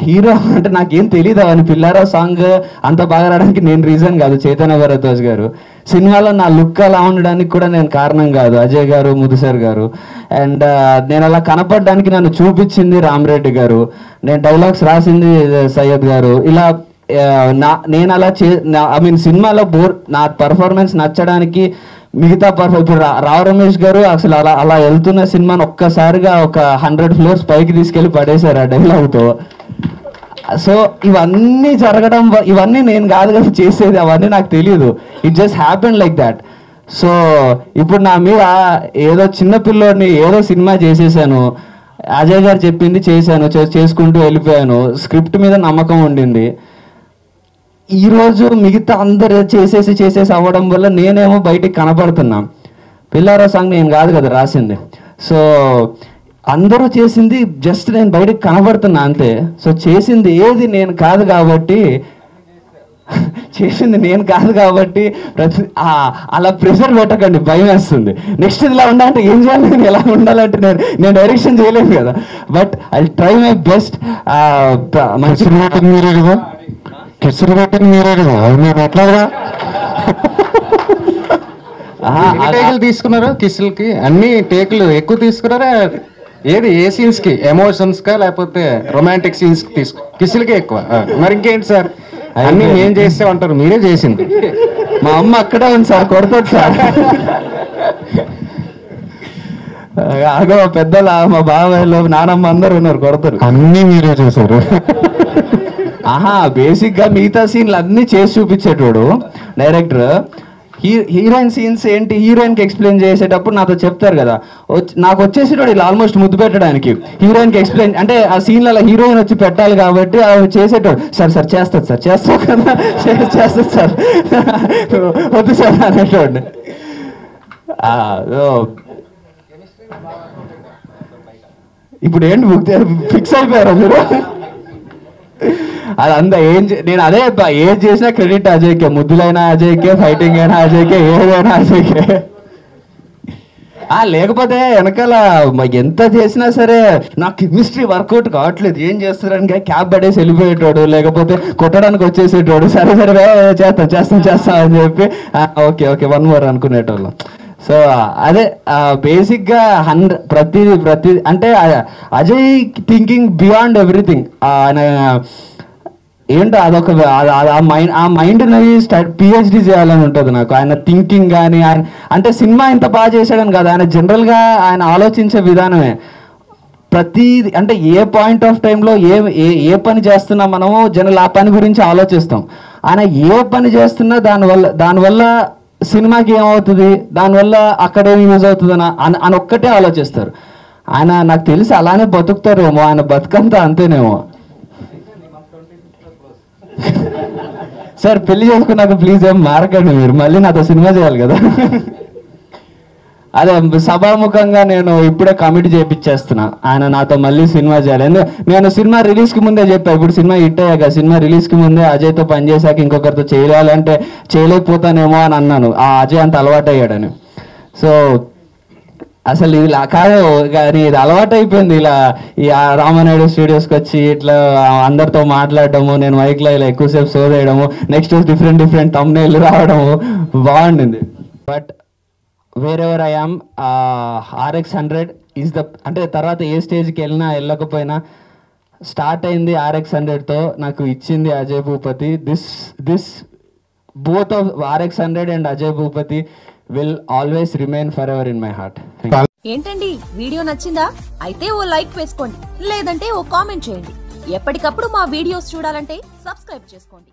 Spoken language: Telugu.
హీరో అంటే నాకేం తెలియదు అని పిల్లారా సాంగ్ అంత బాగా రావడానికి నేను రీజన్ కాదు, చైతన్య భరద్వాజ్ గారు. సినిమాలో నా లుక్ అలా ఉండడానికి కూడా నేను కారణం కాదు, అజయ్ గారు, ముదుసర్ గారు. అండ్ నేను అలా కనపడడానికి నన్ను చూపించింది రామరెడ్డి గారు, నేను డైలాగ్స్ రాసింది సయ్యద్ గారు. ఇలా నేను అలా ఐ మీన్ సినిమాలో నా పర్ఫార్మెన్స్ నచ్చడానికి మిగతా ఇప్పుడు రావు రమేష్ గారు అసలు అలా అలా వెళ్తున్న సినిమాని ఒక్కసారిగా ఒక 100 floors పైకి తీసుకెళ్ళి పడేశారు ఆ డైలాగ్తో. సో ఇవన్నీ జరగడం, ఇవన్నీ నేను కాదు కదా చేసేది, అవన్నీ నాకు తెలియదు. It just happen like that. So ఇప్పుడు నా మీద ఏదో చిన్న పిల్లోడిని ఏదో సినిమా చేసేసాను, అజయ్ గారు చెప్పింది చేశాను, చేసుకుంటూ వెళ్ళిపోయాను, స్క్రిప్ట్ మీద నమ్మకం ఉండింది. ఈరోజు మిగతా అందరు చేసేసి అవ్వడం వల్ల నేనేమో బయటికి కనపడుతున్నా. పిల్లారా సాంగ్ నేను కాదు కదా రాసింది, సో అందరూ చేసింది జస్ట్ నేను బయటకు కనబడుతున్నా అంతే. సో చేసింది ఏది నేను కాదు కాబట్టి అలా ప్రెషర్ పెట్టకండి, భయం వేస్తుంది. నెక్స్ట్ ఇలా ఉండాలంటే ఏం చేయాలి, నేను ఎలా ఉండాలంటే నేను డైరెక్షన్ చేయలేను కదా. But I try my best. మీరే కదా కిస్సులు పెట్టింది, మీరే కదా, మీరు ఎట్లాగా టేకులు తీసుకున్నారా? కిస్సులకి అన్ని టేకులు ఎక్కువ తీసుకున్నారా? ఏది ఏ సీన్స్ కి, ఎమోషన్స్ కా లేకపోతే రొమాంటిక్ సీన్స్ కి కిస్సులకే ఎక్కువ? మరి ఇంకేంటి సార్, అన్ని ఏం చేస్తే అంటారు, మీరే చేసింది. మా అమ్మ అక్కడే ఉంది సార్, కొడుతుంది సార్. అగో పెద్దల మా బాబాయ్లు నానమ్మ అందరు ఉన్నారు, కొడతారు. అన్ని మీరే చేశారు. బేసిక్ గా మిగతా సీన్లు అన్ని చేసి చూపించేటోడు డైరెక్టర్. హీరోయిన్ సీన్స్ ఏంటి, హీరోయిన్ కి ఎక్స్ప్లెయిన్ చేసేటప్పుడు నాతో చెప్తారు కదా, నాకు వచ్చేసేటోడు ఇలా ఆల్మోస్ట్ ముద్దు పెట్టడానికి. హీరోయిన్ కి ఎక్స్ప్లెయిన్ అంటే ఆ సీన్లలో హీరోయిన్ వచ్చి పెట్టాలి కాబట్టి చేసేటోడు. సార్ చేస్తాడు సార్, చేస్తావు కదా, చేస్తుంది సార్, వద్దు సార్ అనేటోడు. ఇప్పుడు ఏంటి ఫిక్స్ అయిపోయారా మీరు? అదంతా నేను అదే ఏది చేసినా క్రెడిట్ అజయ్కే, ముద్దులైనా అజయ్కే, ఫైటింగ్ అయినా అజయ్కే, ఏదైనా అజయ్కే. లేకపోతే వెనకాల ఎంత చేసినా సరే నాకు కెమిస్ట్రీ వర్కౌట్ కావట్లేదు, ఏం చేస్తారని క్యాబ్ పడేసి వెళ్ళిపోయేటోడు, లేకపోతే కొట్టడానికి వచ్చేసేటోడు. సరే చేస్తాం అని చెప్పి ఓకే 1 more అనుకునేటోళ్ళం. సో అదే బేసిక్గా ప్రతి అంటే అజయ్ థింకింగ్ బియాండ్ ఎవ్రీథింగ్. ఆయన ఏంటో అదొక ఆ మైండ్ని పిహెచ్డి చేయాలని ఉంటుంది నాకు. ఆయన థింకింగ్ కానీ ఆయన అంటే సినిమా ఇంత బాగా చేశాడని కాదు, ఆయన జనరల్గా ఆయన ఆలోచించే విధానమే. ప్రతిది అంటే ఏ పాయింట్ ఆఫ్ టైంలో ఏ పని చేస్తున్నా మనము జనరల్ ఆ పని గురించి ఆలోచిస్తాం. ఆయన ఏ పని చేస్తున్నా దానివల్ల సినిమాకి ఏమవుతుంది, దానివల్ల అక్కడేమి యూజ్ అవుతుంది అని ఒక్కటే ఆలోచిస్తారు. ఆయన నాకు తెలిసి అలానే బతుకుతారేమో, ఆయన బతుకంతా అంతేనేమో. సార్ పెళ్లి చేసుకున్నాక ప్లీజ్ ఏం మారకండి, మీరు మళ్ళీ నాతో సినిమా చేయాలి కదా. అదే సభాముఖంగా నేను ఇప్పుడే కమిటీ చేయించేస్తున్నా, ఆయన నాతో మళ్ళీ సినిమా చేయాలి. నేను సినిమా రిలీజ్కి ముందే చెప్పా, ఇప్పుడు సినిమా హిట్ అయ్యాక సినిమా రిలీజ్కి ముందే అజయ్తో పనిచేశాక ఇంకొకరితో చేయాలంటే చేయలేకపోతానేమో అని అన్నాను, ఆ అజయ్ అంత అలవాటు అయ్యాడని. సో అసలు ఇది కాదు కానీ ఇది అలవాటు అయిపోయింది. ఇలా ఈ రామానాయుడు స్టూడియోస్కి వచ్చి ఇట్లా అందరితో మాట్లాడటము, నేను మైక్లో ఇలా ఎక్కువసేపు షో చేయడము, నెక్స్ట్ డిఫరెంట్ థంబ్నెయిల్ రావడము బాగుండింది. But wherever I am, RX100 is the అంటే తర్వాత ఏ స్టేజ్కి వెళ్ళకపోయినా స్టార్ట్ అయింది RX100తో, నాకు ఇచ్చింది Ajay Bhupathi. This both of RX100 and Ajay Bhupati will always remain forever in my heart. ఏంటండి వీడియో నచ్చిందా? అయితే ఓ లైక్ వేసుకోండి, లేదంటే ఓ కామెంట్ చేయండి. ఎప్పటికప్పుడు మా వీడియోస్ చూడాలంటే సబ్స్క్రైబ్ చేసుకోండి.